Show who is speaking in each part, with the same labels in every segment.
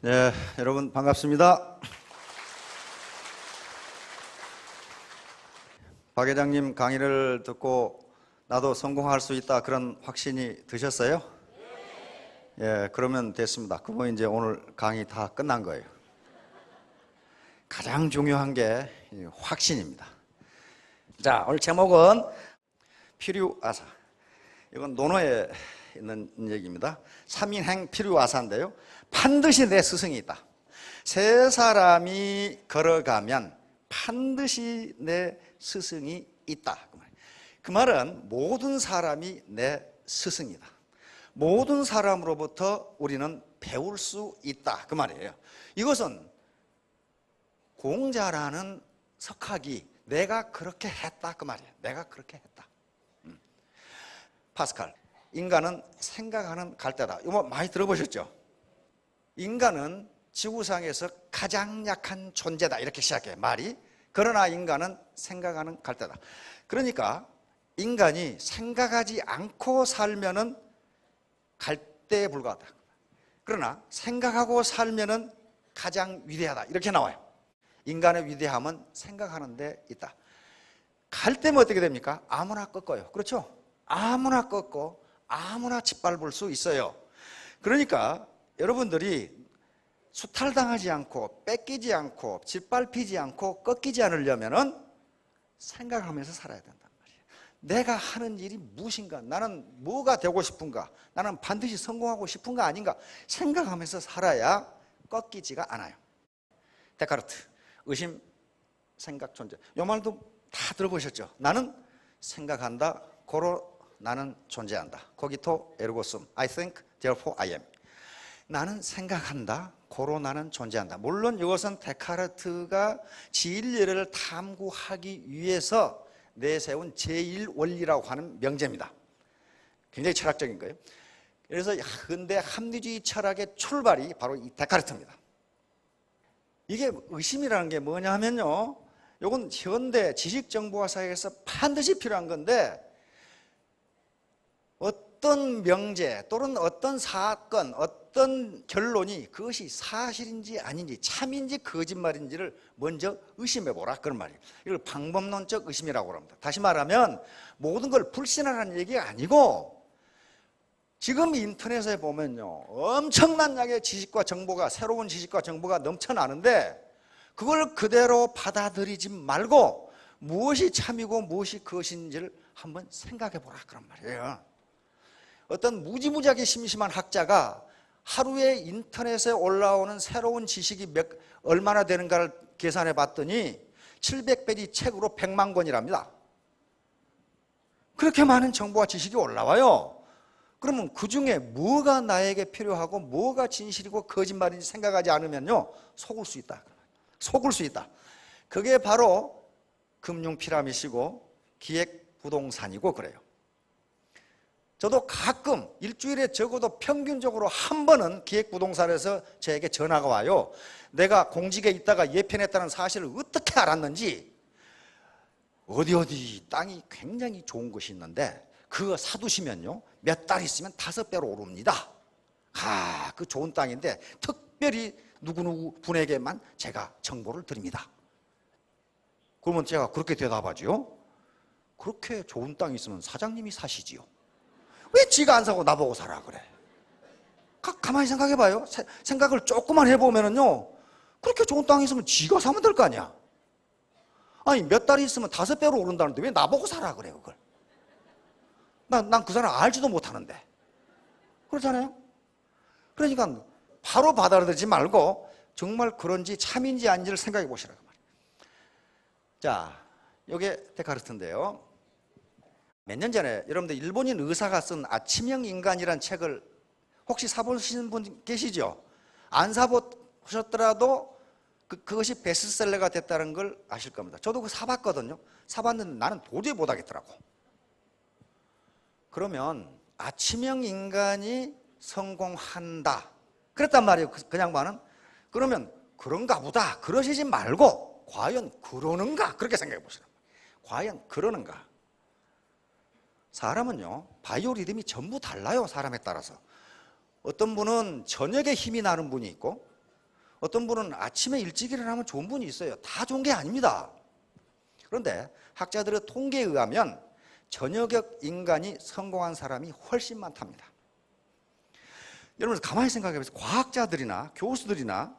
Speaker 1: 네, 여러분 반갑습니다. 박 회장님 강의를 듣고 나도 성공할 수 있다 그런 확신이 드셨어요? 예, 그러면 됐습니다. 그러면 이제 오늘 강의 다 끝난 거예요. 가장 중요한 게 확신입니다. 자, 오늘 제목은 필요아사. 이건 논어에 있는 얘기입니다. 3인행 필요아사인데요. 반드시 내 스승이 있다. 세 사람이 걸어가면 반드시 내 스승이 있다. 그 말은 모든 사람이 내 스승이다. 모든 사람으로부터 우리는 배울 수 있다. 그 말이에요. 이것은 공자라는 석학이 내가 그렇게 했다. 그 말이에요. 내가 그렇게 했다. 파스칼. 인간은 생각하는 갈대다. 이거 많이 들어보셨죠? 인간은 지구상에서 가장 약한 존재다. 이렇게 시작해 말이. 그러나 인간은 생각하는 갈대다. 그러니까 인간이 생각하지 않고 살면은 갈대에 불과하다. 그러나 생각하고 살면은 가장 위대하다. 이렇게 나와요. 인간의 위대함은 생각하는 데 있다. 갈대면 어떻게 됩니까? 아무나 꺾어요. 그렇죠? 아무나 꺾고 아무나 짓밟을 수 있어요. 그러니까 여러분들이 수탈당하지 않고 뺏기지 않고 짓밟히지 않고 꺾이지 않으려면은 생각하면서 살아야 된단 말이에요. 내가 하는 일이 무엇인가? 나는 뭐가 되고 싶은가? 나는 반드시 성공하고 싶은가 아닌가? 생각하면서 살아야 꺾이지가 않아요. 데카르트, 의심, 생각, 존재. 이 말도 다 들어보셨죠? 나는 생각한다. 고로 나는 존재한다. 코기토 에르고 숨. I think, therefore I am. 나는 생각한다. 고로 나는 존재한다. 물론 이것은 데카르트가 진리를 탐구하기 위해서 내세운 제1원리라고 하는 명제입니다. 굉장히 철학적인 거예요. 그래서 현대 합리주의 철학의 출발이 바로 이 데카르트입니다. 이게 의심이라는 게 뭐냐 하면요, 이건 현대 지식정보화 사회에서 반드시 필요한 건데, 어떤 명제 또는 어떤 사건, 어떤 결론이 그것이 사실인지 아닌지, 참인지 거짓말인지를 먼저 의심해보라, 그런 말이에요. 이걸 방법론적 의심이라고 합니다. 다시 말하면 모든 걸 불신하라는 얘기가 아니고, 지금 인터넷에 보면요, 엄청난 양의 지식과 정보가, 새로운 지식과 정보가 넘쳐나는데 그걸 그대로 받아들이지 말고 무엇이 참이고 무엇이 거짓인지를 한번 생각해보라, 그런 말이에요. 어떤 무지무지하게 심심한 학자가 하루에 인터넷에 올라오는 새로운 지식이 얼마나 되는가를 계산해 봤더니 700페이지 책으로 100만 권이랍니다. 그렇게 많은 정보와 지식이 올라와요. 그러면 그 중에 뭐가 나에게 필요하고 뭐가 진실이고 거짓말인지 생각하지 않으면요, 속을 수 있다. 속을 수 있다. 그게 바로 금융 피라미드이고 기획 부동산이고 그래요. 저도 가끔 일주일에 적어도 평균적으로 한 번은 기획부동산에서 저에게 전화가 와요. 내가 공직에 있다가 예편했다는 사실을 어떻게 알았는지, 어디 땅이 굉장히 좋은 것이 있는데 그거 사두시면요, 몇 달 있으면 5배로 오릅니다. 그 좋은 땅인데 특별히 누구누구 분에게만 제가 정보를 드립니다. 그러면 제가 그렇게 대답하죠. 그렇게 좋은 땅이 있으면 사장님이 사시지요. 왜 지가 안 사고 나보고 사라 그래? 가만히 생각해봐요. 생각을 조금만 해보면은요, 그렇게 좋은 땅이 있으면 지가 사면 될 거 아니야. 아니 몇 달이 있으면 5배로 오른다는데 왜 나보고 사라 그래 그걸? 난 그 사람 알지도 못하는데. 그렇잖아요. 그러니까 바로 받아들이지 말고 정말 그런지 참인지 아닌지를 생각해 보시라고 말이에요. 자, 이게 데카르트인데요. 몇 년 전에 여러분들 일본인 의사가 쓴 아침형 인간이라는 책을 혹시 사보시는 분 계시죠? 안 사보셨더라도 그것이 베스트셀러가 됐다는 걸 아실 겁니다. 저도 그거 사봤거든요. 사봤는데 나는 도저히 못하겠더라고. 그러면 아침형 인간이 성공한다 그랬단 말이에요. 그 양반은. 그러면 그런가 보다 그러시지 말고 과연 그러는가 그렇게 생각해 보시라고. 과연 그러는가. 사람은요, 바이오 리듬이 전부 달라요. 사람에 따라서. 어떤 분은 저녁에 힘이 나는 분이 있고 어떤 분은 아침에 일찍 일어나면 좋은 분이 있어요. 다 좋은 게 아닙니다. 그런데 학자들의 통계에 의하면 저녁역 인간이 성공한 사람이 훨씬 많답니다. 여러분 가만히 생각해 보세요. 과학자들이나 교수들이나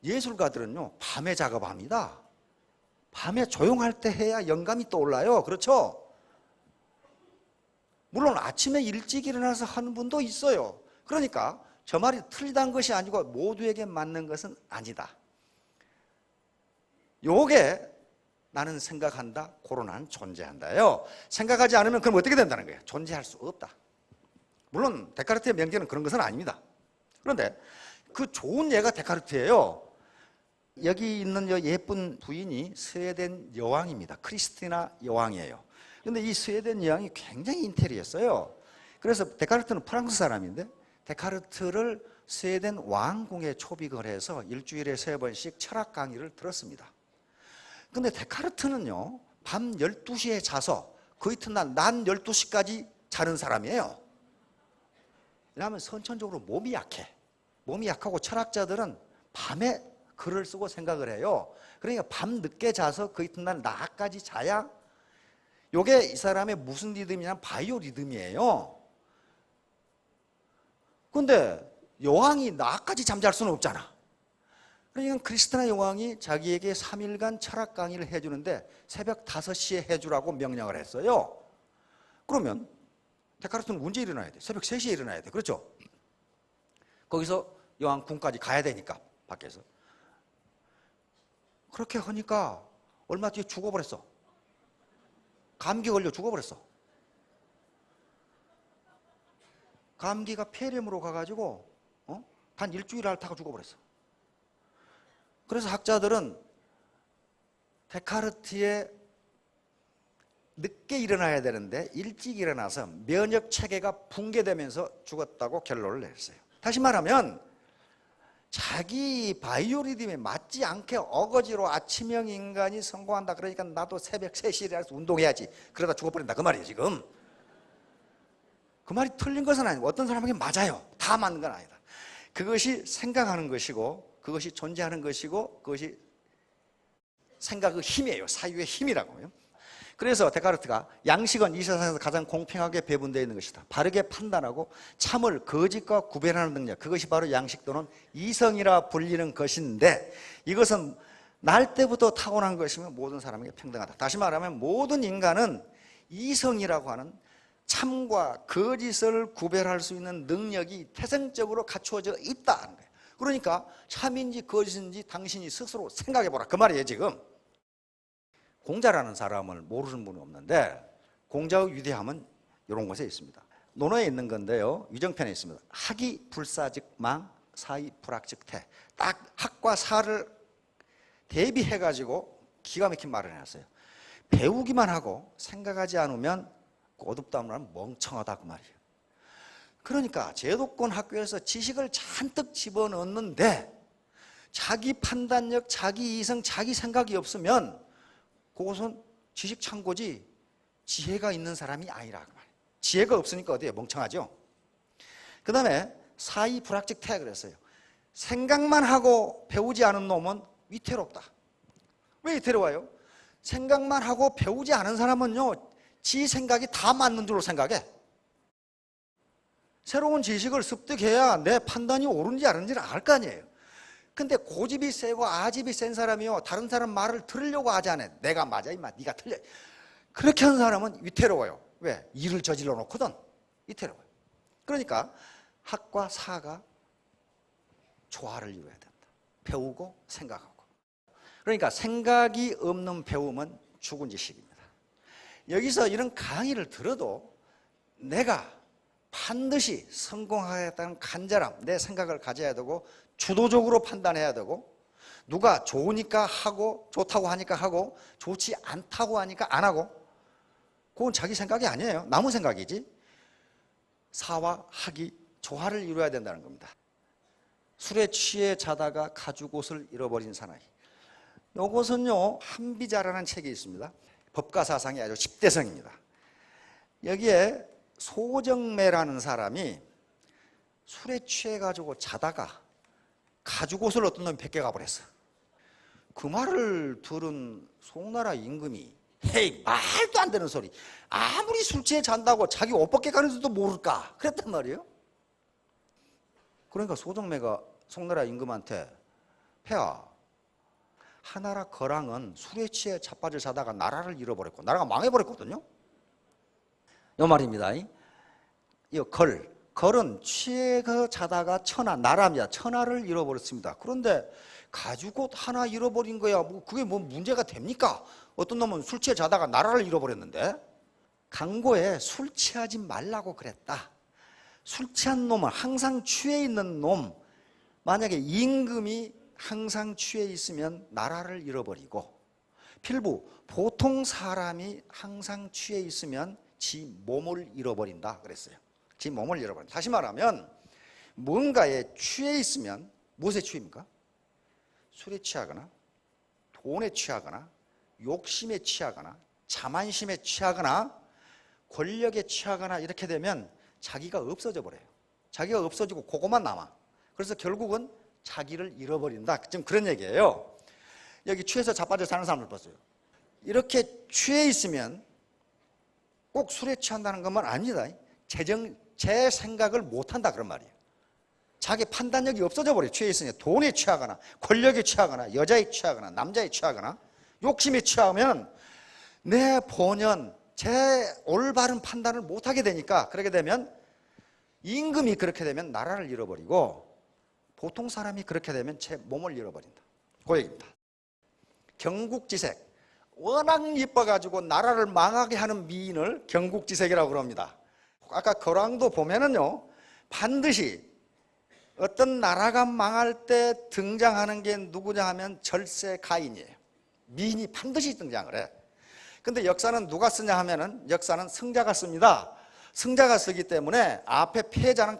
Speaker 1: 예술가들은요 밤에 작업합니다. 밤에 조용할 때 해야 영감이 떠올라요. 그렇죠? 물론 아침에 일찍 일어나서 하는 분도 있어요. 그러니까 저 말이 틀리다는 것이 아니고 모두에게 맞는 것은 아니다. 요게 나는 생각한다, 코로나는 존재한다요. 생각하지 않으면 그럼 어떻게 된다는 거예요? 존재할 수 없다. 물론 데카르트의 명제는 그런 것은 아닙니다. 그런데 그 좋은 예가 데카르트예요. 여기 있는 예쁜 부인이 스웨덴 여왕입니다. 크리스티나 여왕이에요. 그런데 이 스웨덴 여왕이 굉장히 인텔리했어요. 그래서 데카르트는 프랑스 사람인데 데카르트를 스웨덴 왕궁에 초빙을 해서 일주일에 3번씩 철학 강의를 들었습니다. 근데 데카르트는요 밤 12시에 자서 그 이튿날 낮 12시까지 자는 사람이에요. 왜냐하면 선천적으로 몸이 약해. 몸이 약하고 철학자들은 밤에 글을 쓰고 생각을 해요. 그러니까 밤 늦게 자서 그 이튿날 낮까지 자야 이게 이 사람의 무슨 리듬이냐면 바이오 리듬이에요. 근데 여왕이 낮까지 잠잘 수는 없잖아. 그러니까 크리스티나 여왕이 자기에게 3일간 철학 강의를 해주는데 새벽 5시에 해주라고 명령을 했어요. 그러면 데카르트는 언제 일어나야 돼? 새벽 3시에 일어나야 돼. 그렇죠? 거기서 여왕궁까지 가야 되니까 밖에서. 그렇게 하니까 얼마 뒤에 죽어버렸어. 감기 걸려 죽어버렸어. 감기가 폐렴으로 가가지고 단 일주일 앓다가 죽어버렸어. 그래서 학자들은 데카르트의 늦게 일어나야 되는데 일찍 일어나서 면역 체계가 붕괴되면서 죽었다고 결론을 냈어요. 다시 말하면 자기 바이오리듬에 맞지 않게 어거지로 아침형 인간이 성공한다. 그러니까 나도 새벽 3시에 일어나서 운동해야지. 그러다 죽어버린다. 그 말이에요 지금. 그 말이 틀린 것은 아니고 어떤 사람에게 맞아요. 다 맞는 건 아니다. 그것이 생각하는 것이고 그것이 존재하는 것이고 그것이 생각의 힘이에요. 사유의 힘이라고요. 그래서 데카르트가 양식은 이 세상에서 가장 공평하게 배분되어 있는 것이다. 바르게 판단하고 참을 거짓과 구별하는 능력, 그것이 바로 양식 또는 이성이라 불리는 것인데 이것은 날 때부터 타고난 것이며 모든 사람에게 평등하다. 다시 말하면 모든 인간은 이성이라고 하는 참과 거짓을 구별할 수 있는 능력이 태생적으로 갖추어져 있다는 거예요. 그러니까 참인지 거짓인지 당신이 스스로 생각해보라. 그 말이에요 지금. 공자라는 사람을 모르는 분은 없는데 공자의 위대함은 이런 곳에 있습니다. 논어에 있는 건데요. 위정편에 있습니다. 학이 불사즉망 사이 불학즉태. 딱 학과 사를 대비해가지고 기가 막힌 말을 해놨어요. 배우기만 하고 생각하지 않으면 어둡다 하면 멍청하다 그 말이에요. 그러니까 제도권 학교에서 지식을 잔뜩 집어넣는데 자기 판단력, 자기 이성, 자기 생각이 없으면 그것은 지식 창고지 지혜가 있는 사람이 아니라 그 말이에요. 지혜가 없으니까 어디에 멍청하죠. 그 다음에 사이 불학즉태 그랬어요. 생각만 하고 배우지 않은 놈은 위태롭다. 왜 위태로워요? 생각만 하고 배우지 않은 사람은요 지 생각이 다 맞는 줄로 생각해. 새로운 지식을 습득해야 내 판단이 옳은지 아닌지를 알 거 아니에요. 근데 고집이 세고 아집이 센 사람이요 다른 사람 말을 들으려고 하지 않아요. 내가 맞아 임마 네가 틀려. 그렇게 하는 사람은 위태로워요. 왜? 일을 저질러 놓거든. 위태로워요. 그러니까 학과 사가 조화를 이루어야 된다. 배우고 생각하고. 그러니까 생각이 없는 배움은 죽은 지식입니다. 여기서 이런 강의를 들어도 내가 반드시 성공하겠다는 간절함, 내 생각을 가져야 되고 주도적으로 판단해야 되고 누가 좋으니까 하고 좋다고 하니까 하고 좋지 않다고 하니까 안 하고 그건 자기 생각이 아니에요. 남의 생각이지. 사와 학이 조화를 이루어야 된다는 겁니다. 술에 취해 자다가 가죽 옷을 잃어버린 사나이. 이것은요 한비자라는 책이 있습니다. 법가사상의 아주 10대성입니다. 여기에 소정매라는 사람이 술에 취해가지고 자다가 가죽옷을 어떤 놈이 벗겨가 버렸어. 그 말을 들은 송나라 임금이 헤이, 말도 안 되는 소리. 아무리 술 취해 잔다고 자기 옷 벗겨가는지도 모를까? 그랬단 말이에요. 그러니까 소정매가 송나라 임금한테, 폐하, 하나라 거랑은 술에 취해 자빠져 자다가 나라를 잃어버렸고 나라가 망해버렸거든요. 이 말입니다. 이 걸은 취해 자다가 나라입니다. 천하를 잃어버렸습니다. 그런데 가죽옷 하나 잃어버린 거야, 뭐 그게 뭐 문제가 됩니까? 어떤 놈은 술 취해 자다가 나라를 잃어버렸는데, 강고에 술 취하지 말라고 그랬다. 술 취한 놈은, 항상 취해 있는 놈, 만약에 임금이 항상 취해 있으면 나라를 잃어버리고, 필부 보통 사람이 항상 취해 있으면 지 몸을 잃어버린다 그랬어요. 지 몸을 잃어버린다. 다시 말하면 뭔가에 취해 있으면, 무엇에 취입니까? 술에 취하거나 돈에 취하거나 욕심에 취하거나 자만심에 취하거나 권력에 취하거나 이렇게 되면 자기가 없어져 버려요. 자기가 없어지고 그것만 남아. 그래서 결국은 자기를 잃어버린다. 지금 그런 얘기예요. 여기 취해서 자빠져 사는 사람들 봤어요. 이렇게 취해 있으면 꼭 술에 취한다는 것만 아닙니다. 제 생각을 못한다 그런 말이에요. 자기 판단력이 없어져 버려요. 취해 있으니 돈에 취하거나 권력에 취하거나 여자에 취하거나 남자에 취하거나 욕심에 취하면 내 본연 제 올바른 판단을 못하게 되니까, 그렇게 되면 임금이 그렇게 되면 나라를 잃어버리고 보통 사람이 그렇게 되면 제 몸을 잃어버린다. 그 얘기입니다. 경국지색, 워낙 이뻐가지고 나라를 망하게 하는 미인을 경국지색이라고 그럽니다. 아까 거랑도 보면은요, 반드시 어떤 나라가 망할 때 등장하는 게 누구냐 하면 절세가인이에요. 미인이 반드시 등장을 해. 근데 역사는 누가 쓰냐 하면은, 역사는 승자가 씁니다. 승자가 쓰기 때문에 앞에 패자는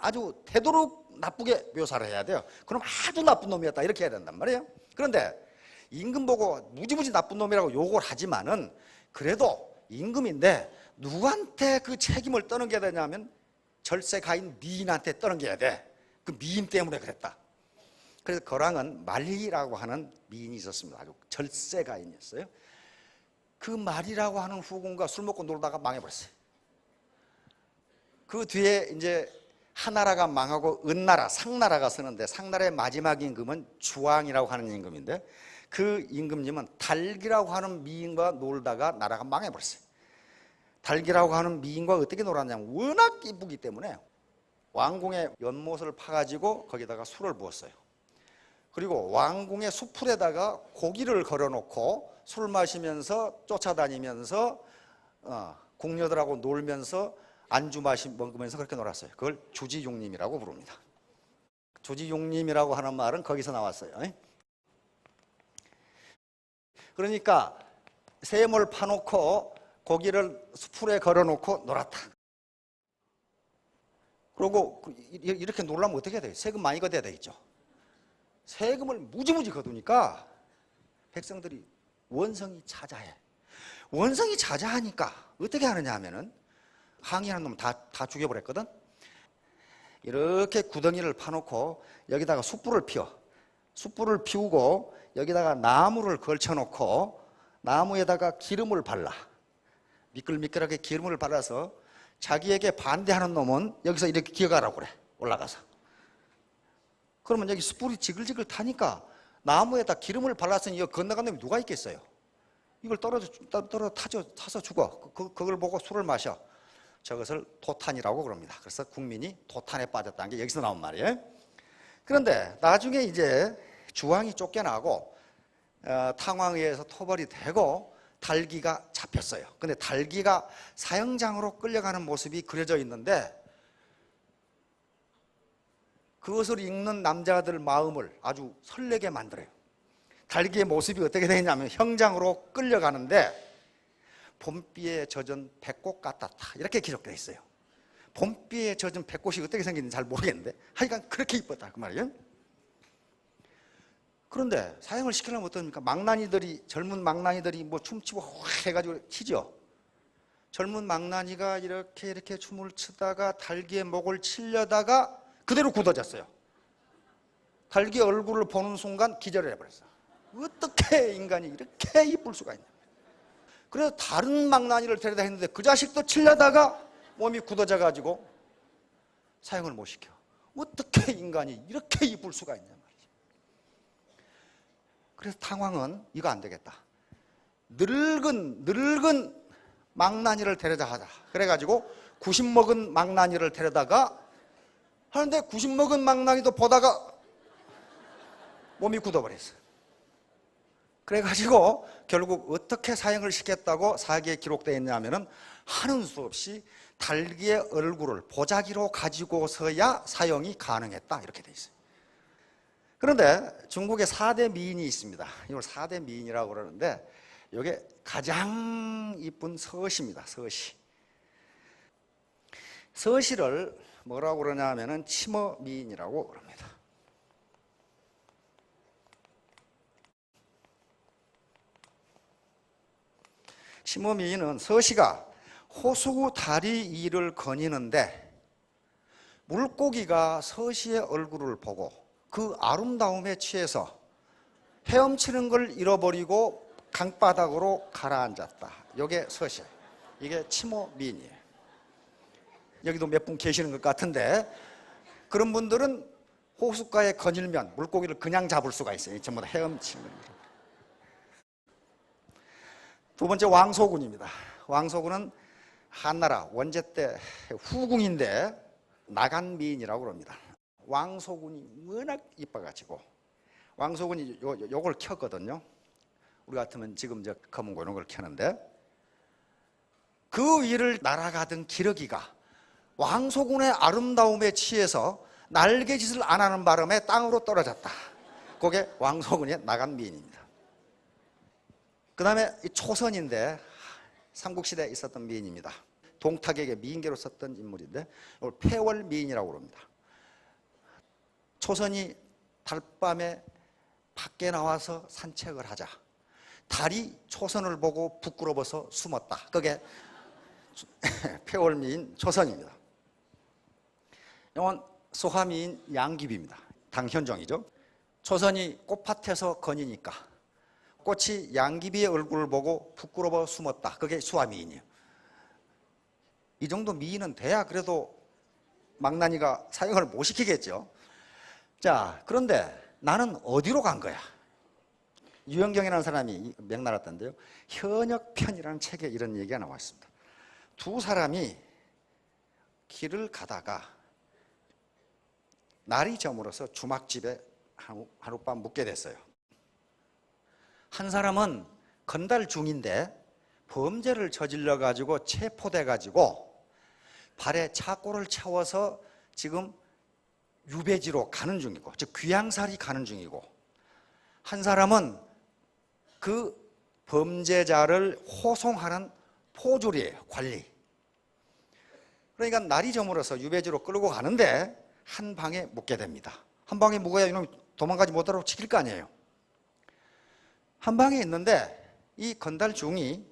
Speaker 1: 아주 되도록 나쁘게 묘사를 해야 돼요. 그럼 아주 나쁜 놈이었다 이렇게 해야 된단 말이에요. 그런데 임금 보고 무지무지 나쁜 놈이라고 욕을 하지만은, 그래도 임금인데 누구한테 그 책임을 떠넘겨야 되냐면 절세가인 미인한테 떠넘겨야 돼. 그 미인 때문에 그랬다. 그래서 거랑은 말리라고 하는 미인이 있었습니다. 아주 절세가인이었어요. 그 말이라고 하는 후궁과 술 먹고 놀다가 망해버렸어요. 그 뒤에 이제 하나라가 망하고 은나라, 상나라가 서는데, 상나라의 마지막 임금은 주왕이라고 하는 임금인데, 그 임금님은 달기라고 하는 미인과 놀다가 나라가 망해버렸어요. 달기라고 하는 미인과 어떻게 놀았냐면, 워낙 이쁘기 때문에 왕궁의 연못을 파가지고 거기다가 술을 부었어요. 그리고 왕궁의 수풀에다가 고기를 걸어놓고 술 마시면서 쫓아다니면서 궁녀들하고 놀면서 안주 먹으면서 그렇게 놀았어요. 그걸 주지용림이라고 부릅니다. 주지용림이라고 하는 말은 거기서 나왔어요. 그러니까 샘을 파놓고 고기를 수풀에 걸어놓고 놀았다. 그리고 이렇게 놀라면 어떻게 해야 돼요? 세금 많이 걷어야 되겠죠. 세금을 무지무지 거두니까 백성들이 원성이 자자해. 원성이 자자하니까 어떻게 하느냐 하면은, 항의하는 놈 다 죽여버렸거든. 이렇게 구덩이를 파놓고 여기다가 숯불을 피워. 숯불을 피우고 여기다가 나무를 걸쳐놓고 나무에다가 기름을 발라. 미끌미끌하게 기름을 발라서 자기에게 반대하는 놈은 여기서 이렇게 기어가라고 그래. 올라가서. 그러면 여기 숯불이 지글지글 타니까 나무에다 기름을 발랐으니 이거 건너간 놈이 누가 있겠어요? 이걸 타서 죽어. 그걸 보고 술을 마셔. 저것을 토탄이라고 그럽니다. 그래서 국민이 토탄에 빠졌다는 게 여기서 나온 말이에요. 그런데 나중에 이제 주왕이 쫓겨나고 탕왕에 의해서 토벌이 되고 달기가 잡혔어요. 근데 달기가 사형장으로 끌려가는 모습이 그려져 있는데, 그것을 읽는 남자들 마음을 아주 설레게 만들어요. 달기의 모습이 어떻게 되냐면, 형장으로 끌려가는데 봄비에 젖은 백꽃 같았다 이렇게 기록되어 있어요. 봄비에 젖은 백꽃이 어떻게 생겼는지 잘 모르겠는데 하여간 그렇게 이뻤다 그 말이에요. 그런데 사형을 시키려면 어떻습니까? 젊은 망나니들이 뭐 춤추고 확 해가지고 치죠. 젊은 망나니가 이렇게 춤을 추다가 달기의 목을 치려다가 그대로 굳어졌어요. 닭의 얼굴을 보는 순간 기절을 해버렸어. 어떻게 인간이 이렇게 이쁠 수가 있냐. 그래서 다른 망나니를 데려다 했는데 그 자식도 치려다가 몸이 굳어져 가지고 사형을 못 시켜. 어떻게 인간이 이렇게 이쁠 수가 있냐 말이지. 그래서 탕왕은 이거 안 되겠다. 늙은 망나니를 데려다 하자. 그래가지고 90 먹은 망나니를 데려다가 하는데 90 먹은 망나니도 보다가 몸이 굳어버렸어. 그래가지고 결국 어떻게 사형을 시켰다고 사기에 기록되어 있냐면은 하는 수 없이 닭의 얼굴을 보자기로 가지고서야 사형이 가능했다 이렇게 돼 있어요. 그런데 중국에 4대 미인이 있습니다. 이걸 4대 미인이라고 그러는데 이게 가장 이쁜 서시입니다. 서시. 서시를 뭐라고 그러냐 하면은 치머 미인이라고 그럽니다. 치머 미인은 서시가 호수 다리 위를 거니는데 물고기가 서시의 얼굴을 보고 그 아름다움에 취해서 헤엄치는 걸 잃어버리고 강바닥으로 가라앉았다. 이게 서시. 이게 치모 미인이에요. 여기도 몇 분 계시는 것 같은데 그런 분들은 호숫가에 거닐면 물고기를 그냥 잡을 수가 있어요. 전부 다 헤엄치는 겁니다. 두 번째 왕소군입니다. 왕소군은 한나라 원제 때 후궁인데 나간미인이라고 그럽니다. 왕소군이 워낙 이뻐가지고 왕소군이 요걸 켰거든요. 우리 같으면 지금 저 검은고 이런 걸 켜는데 그 위를 날아가던 기러기가 왕소군의 아름다움에 취해서 날개짓을 안 하는 바람에 땅으로 떨어졌다. 그게 왕소군의 나간미인입니다. 그 다음에 초선인데 삼국시대에 있었던 미인입니다. 동탁에게 미인계로 썼던 인물인데 이걸 폐월미인이라고 합니다. 초선이 달밤에 밖에 나와서 산책을 하자 달이 초선을 보고 부끄러워서 숨었다. 그게 폐월미인 초선입니다. 이건 소화미인 양귀비입니다. 당현종이죠. 초선이 꽃밭에서 거니니까 꽃이 양귀비의 얼굴을 보고 부끄러워 숨었다. 그게 수화미인이에요. 이 정도 미인은 돼야 그래도 망나니가 사형을 못 시키겠죠. 자, 그런데 나는 어디로 간 거야? 유영경이라는 사람이 명나라던데요. 현역편이라는 책에 이런 얘기가 나와 있습니다. 두 사람이 길을 가다가 날이 저물어서 주막집에 하룻밤 묵게 됐어요. 한 사람은 건달 중인데 범죄를 저질러 가지고 체포돼 가지고 발에 차고를 채워서 지금 유배지로 가는 중이고, 즉 귀양살이 가는 중이고, 한 사람은 그 범죄자를 호송하는 포졸이에요. 관리. 그러니까 날이 저물어서 유배지로 끌고 가는데 한 방에 묵게 됩니다. 한 방에 묵어야 이놈 도망가지 못하도록 지킬 거 아니에요. 한 방에 있는데 이 건달 중이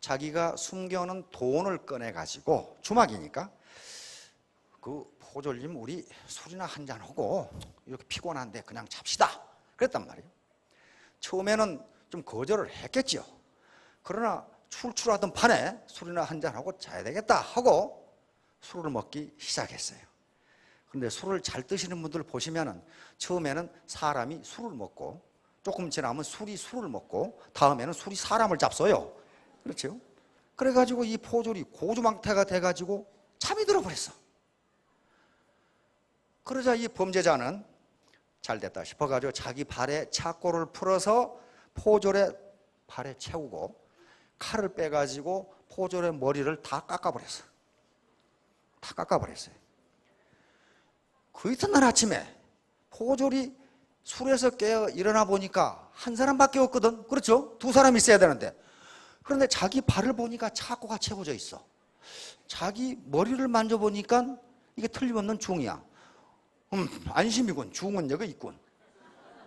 Speaker 1: 자기가 숨겨놓은 돈을 꺼내가지고 주막이니까 그 포졸님 우리 술이나 한잔하고 이렇게 피곤한데 그냥 잡시다 그랬단 말이에요. 처음에는 좀 거절을 했겠죠. 그러나 출출하던 판에 술이나 한잔하고 자야 되겠다 하고 술을 먹기 시작했어요. 그런데 술을 잘 드시는 분들 보시면은 처음에는 사람이 술을 먹고 조금 지나면 술이 술을 먹고 다음에는 술이 사람을 잡숴요. 그렇죠? 그래가지고 이 포졸이 고주망태가 돼가지고 잠이 들어버렸어. 그러자 이 범죄자는 잘 됐다 싶어가지고 자기 발에 차고를 풀어서 포졸의 발에 채우고 칼을 빼가지고 포졸의 머리를 다 깎아버렸어. 다 깎아버렸어요. 그 이튿날 아침에 포졸이 술에서 깨어 일어나 보니까 한 사람밖에 없거든. 그렇죠? 두 사람이 있어야 되는데. 그런데 자기 발을 보니까 차고가 채워져 있어. 자기 머리를 만져보니까 이게 틀림없는 중이야. 안심이군. 중은 여기 있군.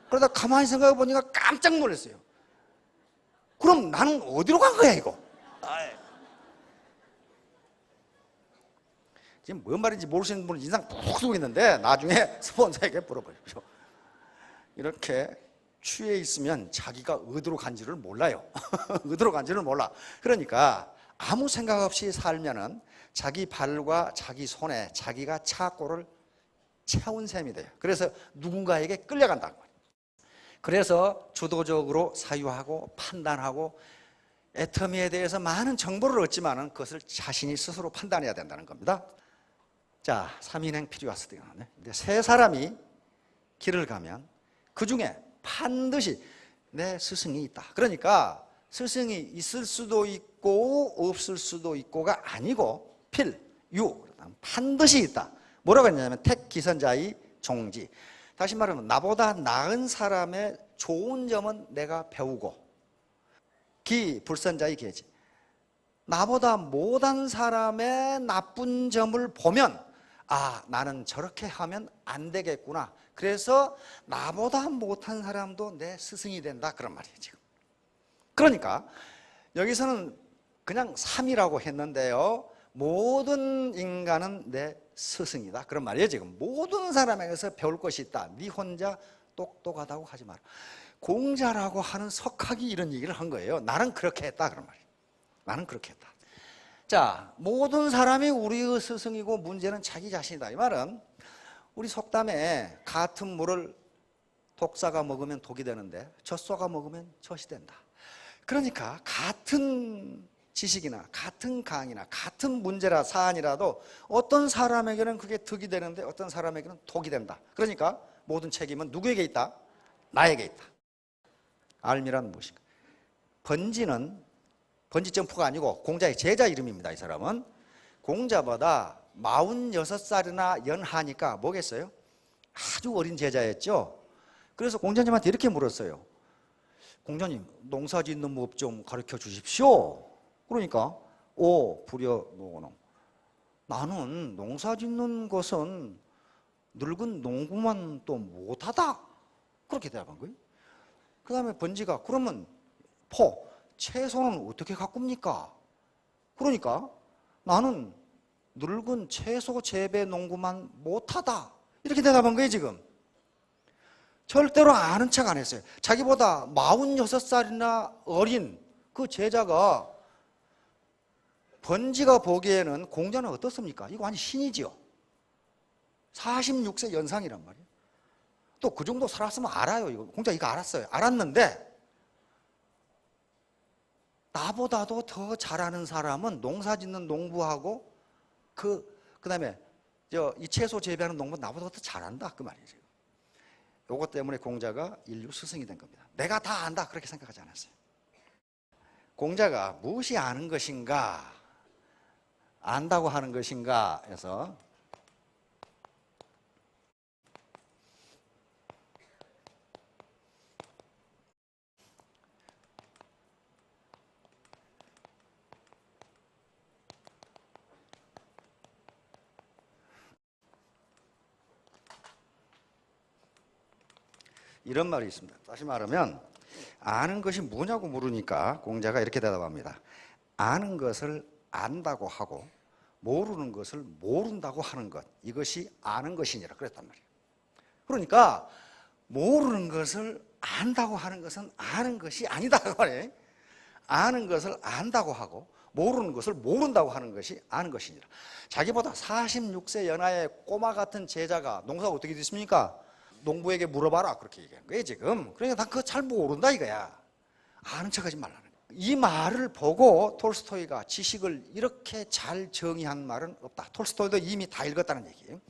Speaker 1: 그러다 가만히 생각해 보니까 깜짝 놀랐어요. 그럼 나는 어디로 간 거야 이거? 지금 뭔 말인지 모르시는 분은 인상 푹 쓰고 있는데 나중에 스폰서에게 물어보십시오. 이렇게 취해 있으면 자기가 어디로 간지를 몰라요. 어디로 간지를 몰라. 그러니까 아무 생각 없이 살면은 자기 발과 자기 손에 자기가 차고를 채운 셈이 돼요. 그래서 누군가에게 끌려간다고 말이에요. 그래서 주도적으로 사유하고 판단하고 애터미에 대해서 많은 정보를 얻지만은 그것을 자신이 스스로 판단해야 된다는 겁니다. 자, 3인행 필요하스디가 나왔네. 근데 세 사람이 길을 가면 그 중에 반드시 내 스승이 있다. 그러니까 스승이 있을 수도 있고 없을 수도 있고가 아니고 필유, 반드시 있다. 뭐라고 했냐면 택기선자의 종지. 다시 말하면 나보다 나은 사람의 좋은 점은 내가 배우고 기불선자의 계지. 나보다 못한 사람의 나쁜 점을 보면 아, 나는 저렇게 하면 안 되겠구나. 그래서 나보다 못한 사람도 내 스승이 된다. 그런 말이에요, 지금. 그러니까 여기서는 그냥 3이라고 했는데요. 모든 인간은 내 스승이다. 그런 말이에요, 지금. 모든 사람에게서 배울 것이 있다. 네 혼자 똑똑하다고 하지 마라. 공자라고 하는 석학이 이런 얘기를 한 거예요. 나는 그렇게 했다. 그런 말이에요. 나는 그렇게 했다. 자, 모든 사람이 우리의 스승이고 문제는 자기 자신이다. 이 말은 우리 속담에 같은 물을 독사가 먹으면 독이 되는데 젖소가 먹으면 젖이 된다. 그러니까 같은 지식이나 같은 강의나 같은 문제라 사안이라도 어떤 사람에게는 그게 득이 되는데 어떤 사람에게는 독이 된다. 그러니까 모든 책임은 누구에게 있다? 나에게 있다. 알미란 무엇인가? 번지는 번지 점프가 아니고 공자의 제자 이름입니다. 이 사람은 공자보다 46살이나 연하니까 뭐겠어요? 아주 어린 제자였죠. 그래서 공자님한테 이렇게 물었어요. 공자님, 농사 짓는 법 좀 가르쳐 주십시오. 그러니까 오 부려노고농, 나는 농사 짓는 것은 늙은 농부만 또 못하다. 그렇게 대답한 거예요. 그 다음에 번지가 그러면 채소는 어떻게 가꿉니까? 그러니까 나는 늙은 채소 재배 농부만 못하다. 이렇게 대답한 거예요, 지금. 절대로 아는 척 안 했어요. 자기보다 46살이나 어린 그 제자가 번지가 보기에는 공자는 어떻습니까? 이거 완전 신이지요. 46세 연상이란 말이에요. 또 그 정도 살았으면 알아요. 이거 공자 이거 알았어요. 알았는데 나보다도 더 잘하는 사람은 농사 짓는 농부하고 그다음에 이 채소 재배하는 농부는 나보다 더 잘한다. 그 말이에요. 이것 때문에 공자가 인류 스승이 된 겁니다. 내가 다 안다. 그렇게 생각하지 않았어요. 공자가 무엇이 아는 것인가? 안다고 하는 것인가 해서 이런 말이 있습니다. 다시 말하면 아는 것이 뭐냐고 물으니까 공자가 이렇게 대답합니다. 아는 것을 안다고 하고 모르는 것을 모른다고 하는 것, 이것이 아는 것이니라 그랬단 말이에요. 그러니까 모르는 것을 안다고 하는 것은 아는 것이 아니다 그 말이에요. 아는 것을 안다고 하고 모르는 것을 모른다고 하는 것이 아는 것이니라. 자기보다 46세 연하의 꼬마 같은 제자가 농사가 어떻게 됐습니까? 농부에게 물어봐라 그렇게 얘기한 거예요 지금. 그러니까 난 그거 잘 모른다 이거야. 아는 척하지 말라는 거야. 이 말을 보고 톨스토이가 지식을 이렇게 잘 정의한 말은 없다. 톨스토이도 이미 다 읽었다는 얘기예요.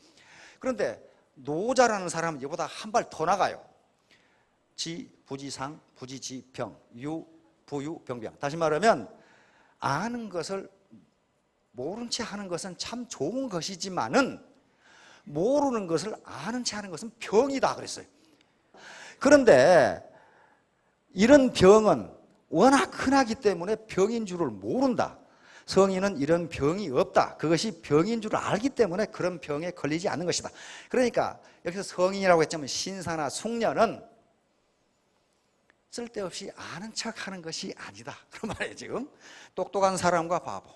Speaker 1: 그런데 노자라는 사람은 이보다 한 발 더 나가요. 지, 부지상, 부지지병, 유, 부유, 병병. 다시 말하면 아는 것을 모른 채 하는 것은 참 좋은 것이지만은 모르는 것을 아는 채 하는 것은 병이다 그랬어요. 그런데 이런 병은 워낙 흔하기 때문에 병인 줄을 모른다. 성인은 이런 병이 없다. 그것이 병인 줄 알기 때문에 그런 병에 걸리지 않는 것이다. 그러니까 여기서 성인이라고 했지만 신사나 숙녀는 쓸데없이 아는 척하는 것이 아니다. 그런 말이에요 지금. 똑똑한 사람과 바보.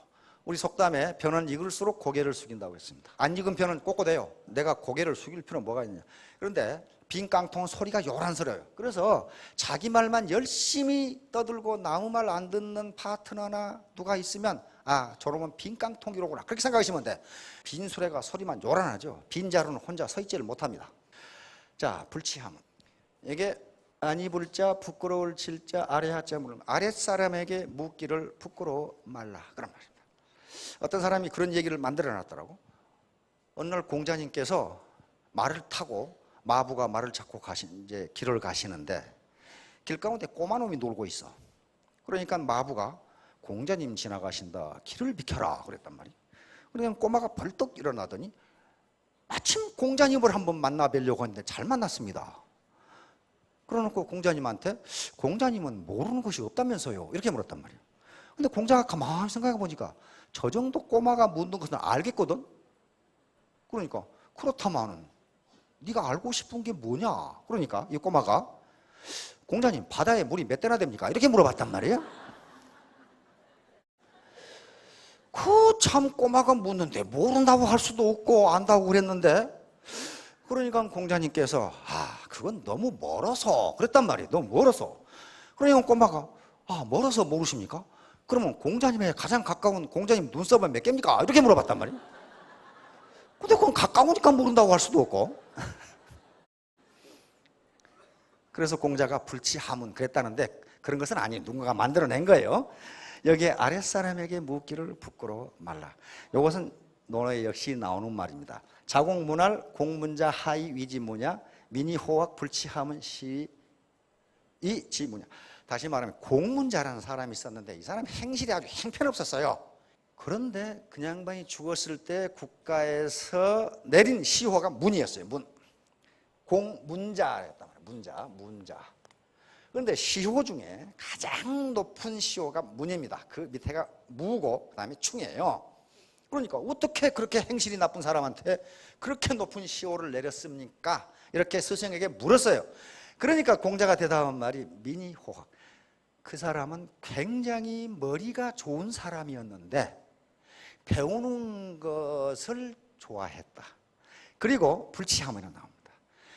Speaker 1: 우리 속담에 변은 익을수록 고개를 숙인다고 했습니다. 안 익은 변은 꼿꼿해요. 내가 고개를 숙일 필요는 뭐가 있냐. 그런데 빈 깡통은 소리가 요란스러워요. 그래서 자기 말만 열심히 떠들고 남의 말 안 듣는 파트너나 누가 있으면 아, 저놈은 빈 깡통이로구나, 그렇게 생각하시면 돼. 빈 수레가 소리만 요란하죠. 빈 자루는 혼자 서 있지를 못합니다. 자, 불치함은 이게 아니 불자, 부끄러울 칠자, 아래 하자 물음, 아랫사람에게 묻기를 부끄러워 말라, 그런 말입니다. 어떤 사람이 그런 얘기를 만들어 놨더라고. 어느 날 공자님께서 말을 타고 마부가 말을 잡고 이제 길을 가시는데 길 가운데 꼬마 놈이 놀고 있어. 그러니까 마부가 공자님 지나가신다, 길을 비켜라 그랬단 말이에요. 그러니까 꼬마가 벌떡 일어나더니 마침 공자님을 한번 만나 뵈려고 했는데 잘 만났습니다. 그러놓고 공자님한테 공자님은 모르는 것이 없다면서요, 이렇게 물었단 말이에요. 근데 공자가 가만히 생각해 보니까 저 정도 꼬마가 묻는 것은 알겠거든. 그러니까 그렇다마는 네가 알고 싶은 게 뭐냐. 그러니까 이 꼬마가 공자님 바다에 물이 몇 대나 됩니까, 이렇게 물어봤단 말이에요. 그 참 꼬마가 묻는데 모른다고 할 수도 없고 안다고 그랬는데, 그러니까 공자님께서 아, 그건 너무 멀어서 그랬단 말이에요. 너무 멀어서. 그러니까 꼬마가 아, 멀어서 모르십니까? 그러면 공자님의 가장 가까운 공자님 눈썹은 몇 개입니까? 이렇게 물어봤단 말이에요. 근데 그건 가까우니까 모른다고 할 수도 없고. 그래서 공자가 불치하문 그랬다는데 그런 것은 아니에요. 누군가가 만들어낸 거예요. 여기에 아랫사람에게 묻기를 부끄러워 말라. 이것은 논어에 역시 나오는 말입니다. 자공문할 공문자 하이 위지무냐 미니호학 불치함은 시이 지무냐. 다시 말하면 공문자라는 사람이 있었는데 이 사람이 행실이 아주 형편없었어요. 그런데 그 양반이 죽었을 때 국가에서 내린 시호가 문이었어요. 문. 공문자였단 말이에요. 문자. 그런데 시호 중에 가장 높은 시호가 문입니다. 그 밑에가 무고 그 다음에 충이에요. 그러니까 어떻게 그렇게 행실이 나쁜 사람한테 그렇게 높은 시호를 내렸습니까? 이렇게 스승에게 물었어요. 그러니까 공자가 대답한 말이 미니호학. 그 사람은 굉장히 머리가 좋은 사람이었는데 배우는 것을 좋아했다. 그리고 불치함이라 나옵니다.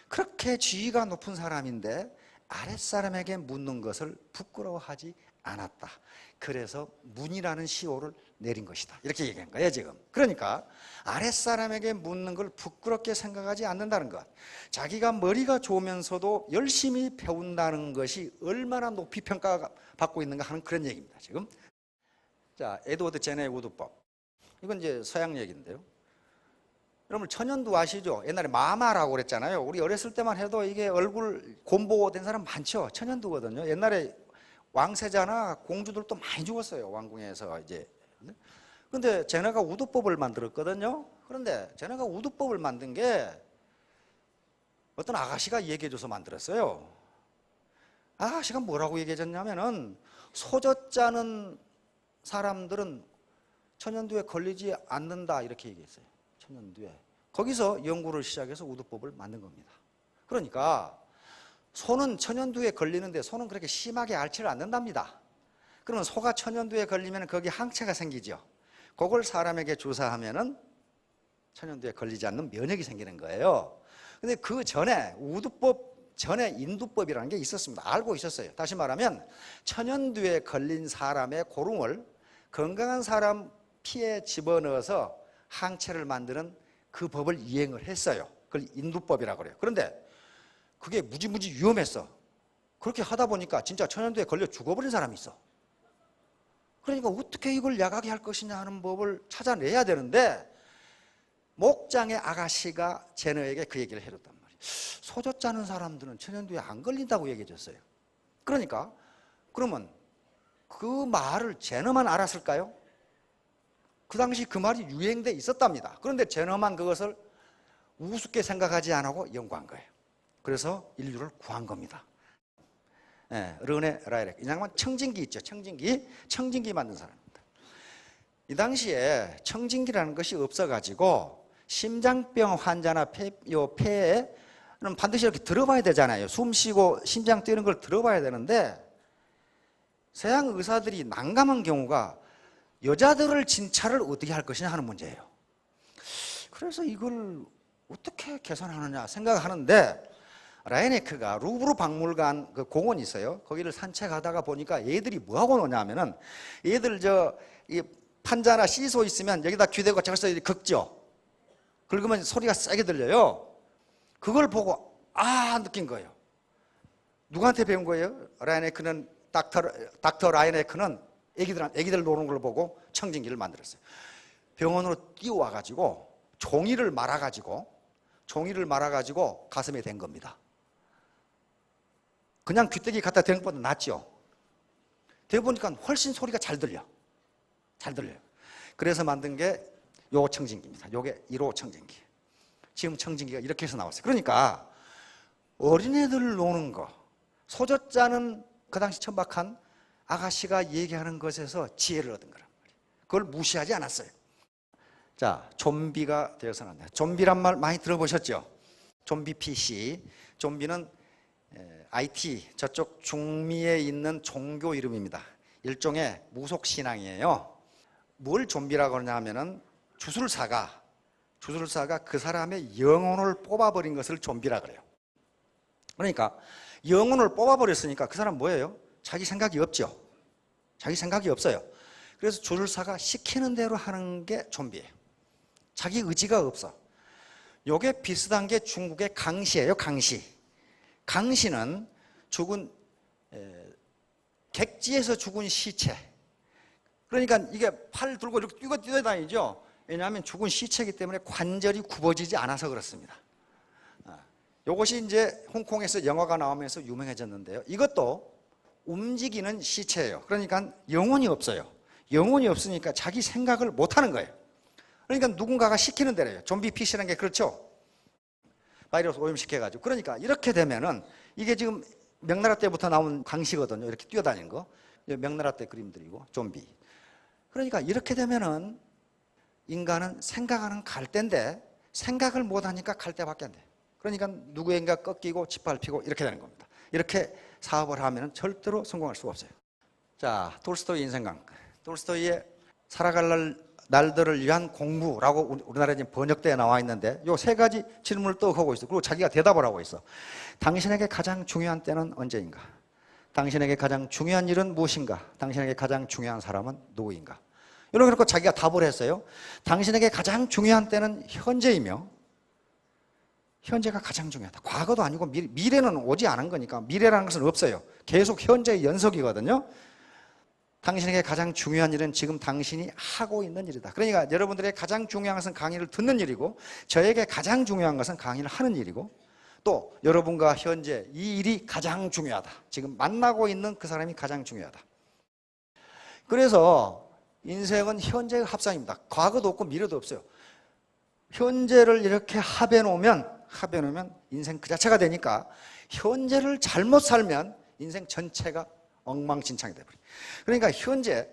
Speaker 1: 그렇게 지위가 높은 사람인데 아랫사람에게 묻는 것을 부끄러워하지 않았다. 그래서 문이라는 시호를 내린 것이다. 이렇게 얘기한 거예요 지금. 그러니까 아랫사람에게 묻는 걸 부끄럽게 생각하지 않는다는 것, 자기가 머리가 좋으면서도 열심히 배운다는 것이 얼마나 높이 평가받고 있는가 하는 그런 얘기입니다 지금. 자, 에드워드 제너의 우두법, 이건 이제 서양 얘기인데요. 여러분 천연두 아시죠? 옛날에 마마라고 그랬잖아요. 우리 어렸을 때만 해도 이게 얼굴 곰보된 사람 많죠. 천연두거든요. 옛날에 왕세자나 공주들도 많이 죽었어요, 왕궁에서 이제. 근데 제너가 우두법을 만들었거든요. 그런데 제너가 우두법을 만든 게 어떤 아가씨가 얘기해줘서 만들었어요. 아가씨가 뭐라고 얘기해줬냐면은 소젖 짜는 사람들은 천연두에 걸리지 않는다, 이렇게 얘기했어요. 천연두에. 거기서 연구를 시작해서 우두법을 만든 겁니다. 그러니까 소는 천연두에 걸리는데 소는 그렇게 심하게 앓지를 않는답니다. 그러면 소가 천연두에 걸리면 거기 항체가 생기죠. 그걸 사람에게 주사하면은 천연두에 걸리지 않는 면역이 생기는 거예요. 근데 그 전에 우두법 전에 인두법이라는 게 있었습니다. 알고 있었어요. 다시 말하면 천연두에 걸린 사람의 고름을 건강한 사람 피에 집어넣어서 항체를 만드는 그 법을 이행을 했어요. 그걸 인두법이라고 그래요. 그런데 그게 무지무지 위험했어. 그렇게 하다 보니까 진짜 천연두에 걸려 죽어버린 사람이 있어. 그러니까 어떻게 이걸 약하게 할 것이냐 하는 법을 찾아내야 되는데 목장의 아가씨가 제너에게 그 얘기를 해줬단 말이에요. 소젖 짜는 사람들은 천연두에 안 걸린다고 얘기해 줬어요. 그러니까 그러면 그 말을 제너만 알았을까요? 그 당시 그 말이 유행돼 있었답니다. 그런데 제너만 그것을 우습게 생각하지 않고 연구한 거예요. 그래서 인류를 구한 겁니다. 르네 라이렉, 이 양반 청진기 있죠. 청진기 만든 사람입니다. 이 당시에 청진기라는 것이 없어가지고 심장병 환자나 폐에는 반드시 이렇게 들어봐야 되잖아요. 숨 쉬고 심장 뛰는 걸 들어봐야 되는데 서양 의사들이 난감한 경우가 여자들을 진찰을 어떻게 할 것이냐 하는 문제예요. 그래서 이걸 어떻게 개선하느냐 생각하는데 라이네크가 루브르 박물관 그 공원이 있어요. 거기를 산책하다가 보니까 애들이 뭐 하고 노냐 하면은 애들 이 판자나 시소 있으면 여기다 귀대고 저기서 긁죠. 긁으면 소리가 세게 들려요. 그걸 보고 느낀 거예요. 누구한테 배운 거예요? 라이네크는 닥터 라이네크는 애기들 노는 걸 보고 청진기를 만들었어요. 병원으로 뛰어와 가지고 종이를 말아 가지고 가슴에 댄 겁니다. 그냥 귀때기 갖다 대는 것보다 낫죠. 대보니까 훨씬 소리가 잘 들려요. 그래서 만든 게 요 청진기입니다. 요게 1호 청진기. 지금 청진기가 이렇게 해서 나왔어요. 그러니까 어린애들 노는 거, 소젖자는 그 당시 천박한 아가씨가 얘기하는 것에서 지혜를 얻은 거란 말이에요. 그걸 무시하지 않았어요. 자, 좀비가 되어서 나왔네요. 좀비란 말 많이 들어보셨죠? 좀비 PC. 좀비는 IT, 저쪽 중미에 있는 종교 이름입니다. 일종의 무속신앙이에요. 뭘 좀비라고 하냐 하면은 주술사가 그 사람의 영혼을 뽑아버린 것을 좀비라 그래요. 그러니까 영혼을 뽑아버렸으니까 그 사람 뭐예요? 자기 생각이 없죠. 자기 생각이 없어요. 그래서 주술사가 시키는 대로 하는 게 좀비예요. 자기 의지가 없어. 요게 비슷한 게 중국의 강시예요. 강시는 죽은 객지에서 죽은 시체. 그러니까 이게 팔 들고 이렇게 뛰어다니죠. 왜냐하면 죽은 시체이기 때문에 관절이 굽어지지 않아서 그렇습니다. 이것이 이제 홍콩에서 영화가 나오면서 유명해졌는데요. 이것도 움직이는 시체예요. 그러니까 영혼이 없어요. 영혼이 없으니까 자기 생각을 못하는 거예요. 그러니까 누군가가 시키는 대로예요. 좀비 PC라는 게 그렇죠. 바이러스 오염시켜가지고. 그러니까 이렇게 되면은 이게 지금 명나라 때부터 나온 강시거든요. 이렇게 뛰어다니는 거. 명나라 때 그림들이고 좀비. 그러니까 이렇게 되면은 인간은 생각하는 갈대인데 생각을 못하니까 갈대밖에 안 돼. 그러니까 누구인가 꺾이고 짓밟히고 이렇게 되는 겁니다. 이렇게 사업을 하면 절대로 성공할 수가 없어요. 자, 톨스토이 인생강. 톨스토이의 살아갈 날들을 위한 공부라고 우리나라에 지금 번역대에 나와 있는데 요 세 가지 질문을 또 하고 있어. 그리고 자기가 대답을 하고 있어. 당신에게 가장 중요한 때는 언제인가? 당신에게 가장 중요한 일은 무엇인가? 당신에게 가장 중요한 사람은 누구인가? 이렇게 놓고 자기가 답을 했어요. 당신에게 가장 중요한 때는 현재이며 현재가 가장 중요하다. 과거도 아니고 미래는 오지 않은 거니까 미래라는 것은 없어요. 계속 현재의 연속이거든요. 당신에게 가장 중요한 일은 지금 당신이 하고 있는 일이다. 그러니까 여러분들의 가장 중요한 것은 강의를 듣는 일이고 저에게 가장 중요한 것은 강의를 하는 일이고 또 여러분과 현재 이 일이 가장 중요하다. 지금 만나고 있는 그 사람이 가장 중요하다. 그래서 인생은 현재의 합상입니다. 과거도 없고 미래도 없어요. 현재를 이렇게 합해 놓으면 인생 그 자체가 되니까 현재를 잘못 살면 인생 전체가 엉망진창이 돼버려요. 그러니까 현재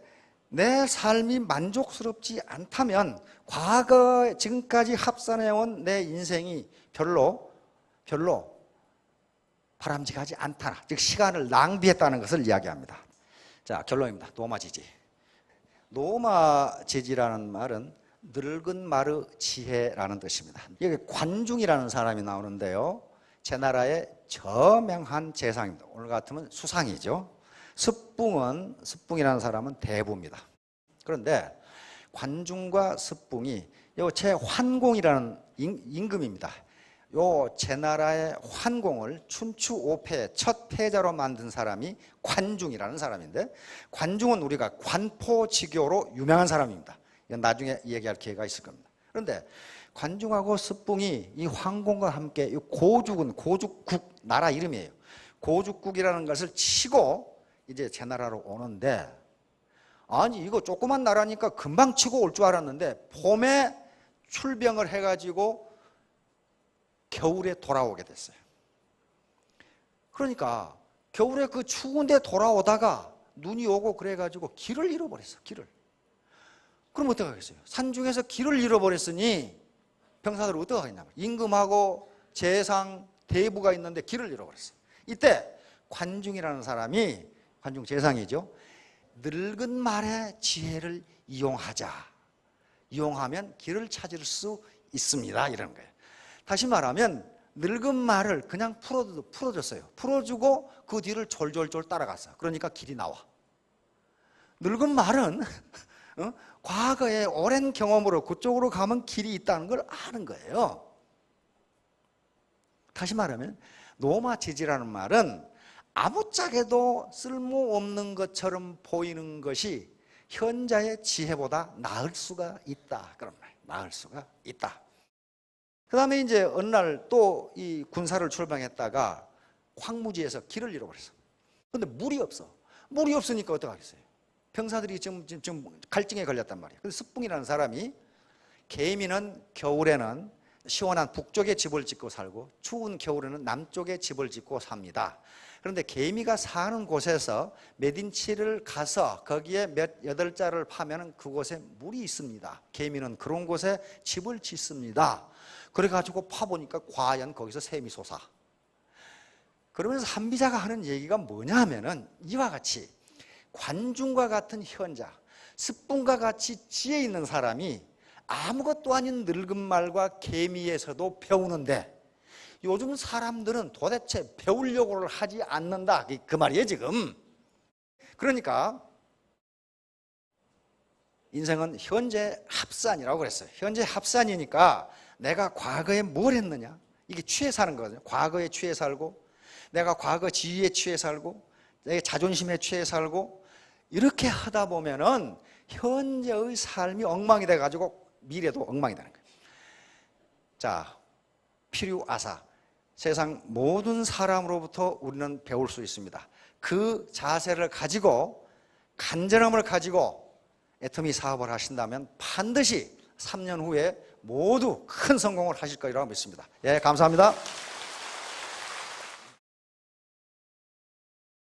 Speaker 1: 내 삶이 만족스럽지 않다면 과거 지금까지 합산해온 내 인생이 별로 바람직하지 않다. 즉 시간을 낭비했다는 것을 이야기합니다. 자, 결론입니다. 노마지지. 노마지지라는 말은 늙은 마르 지혜라는 뜻입니다. 여기 관중이라는 사람이 나오는데요. 제 나라의 저명한 재상입니다. 오늘 같으면 수상이죠. 스뿡이라는 사람은 대부입니다. 그런데 관중과 스뿡이 요 제 환공이라는 임금입니다. 요 제 나라의 환공을 춘추 5패 첫 패자로 만든 사람이 관중이라는 사람인데 관중은 우리가 관포지교로 유명한 사람입니다. 이건 나중에 얘기할 기회가 있을 겁니다. 그런데 관중하고 스뿡이 이 황공과 함께 이 고죽국 나라 이름이에요. 고죽국이라는 것을 치고 이제 제 나라로 오는데 아니 이거 조그만 나라니까 금방 치고 올 줄 알았는데 봄에 출병을 해가지고 겨울에 돌아오게 됐어요. 그러니까 겨울에 그 추운데 돌아오다가 눈이 오고 그래가지고 길을 잃어버렸어. 길을. 그럼 어떡하겠어요? 산중에서 길을 잃어버렸으니 병사들은 어떡하겠냐. 임금하고 재상, 대부가 있는데 길을 잃어버렸어요. 이때 관중이라는 사람이 관중 재상이죠. 늙은 말의 지혜를 이용하면 길을 찾을 수 있습니다. 이런 거예요. 다시 말하면 늙은 말을 그냥 풀어줬어요. 풀어주고 그 뒤를 졸졸졸 따라갔어. 그러니까 길이 나와. 늙은 말은 과거의 오랜 경험으로 그쪽으로 가면 길이 있다는 걸 아는 거예요. 다시 말하면 노마치지라는 말은 아무짝에도 쓸모없는 것처럼 보이는 것이 현자의 지혜보다 나을 수가 있다. 그런 말, 나을 수가 있다. 그 다음에 이제 어느 날 또 이 군사를 출방했다가 황무지에서 길을 잃어버렸어. 근데 물이 없어. 물이 없으니까 어떡하겠어요? 병사들이 지금 갈증에 걸렸단 말이에요. 그래서 스풍이라는 사람이 계미는 겨울에는 시원한 북쪽에 집을 짓고 살고 추운 겨울에는 남쪽에 집을 짓고 삽니다. 그런데 계미가 사는 곳에서 몇 인치를 가서 거기에 몇 여덟 자를 파면 그곳에 물이 있습니다. 계미는 그런 곳에 집을 짓습니다. 그래가지고 파보니까 과연 거기서 샘이 솟아. 그러면서 한비자가 하는 얘기가 뭐냐 하면은 이와 같이 관중과 같은 현자, 스뿐과 같이 지혜 있는 사람이 아무것도 아닌 늙은 말과 계미에서도 배우는데 요즘 사람들은 도대체 배우려고를 하지 않는다. 그 말이에요 지금. 그러니까 인생은 현재 합산이라고 그랬어요. 현재 합산이니까 내가 과거에 뭘 했느냐, 이게 취해 사는 거거든요. 과거에 취해 살고 내가 과거 지위에 취해 살고 내 자존심에 취해 살고 이렇게 하다 보면은 현재의 삶이 엉망이 돼가지고 미래도 엉망이 되는 거예요. 자, 필요아사. 세상 모든 사람으로부터 우리는 배울 수 있습니다. 그 자세를 가지고 간절함을 가지고 애터미 사업을 하신다면 반드시 3년 후에 모두 큰 성공을 하실 거라고 믿습니다. 예, 감사합니다.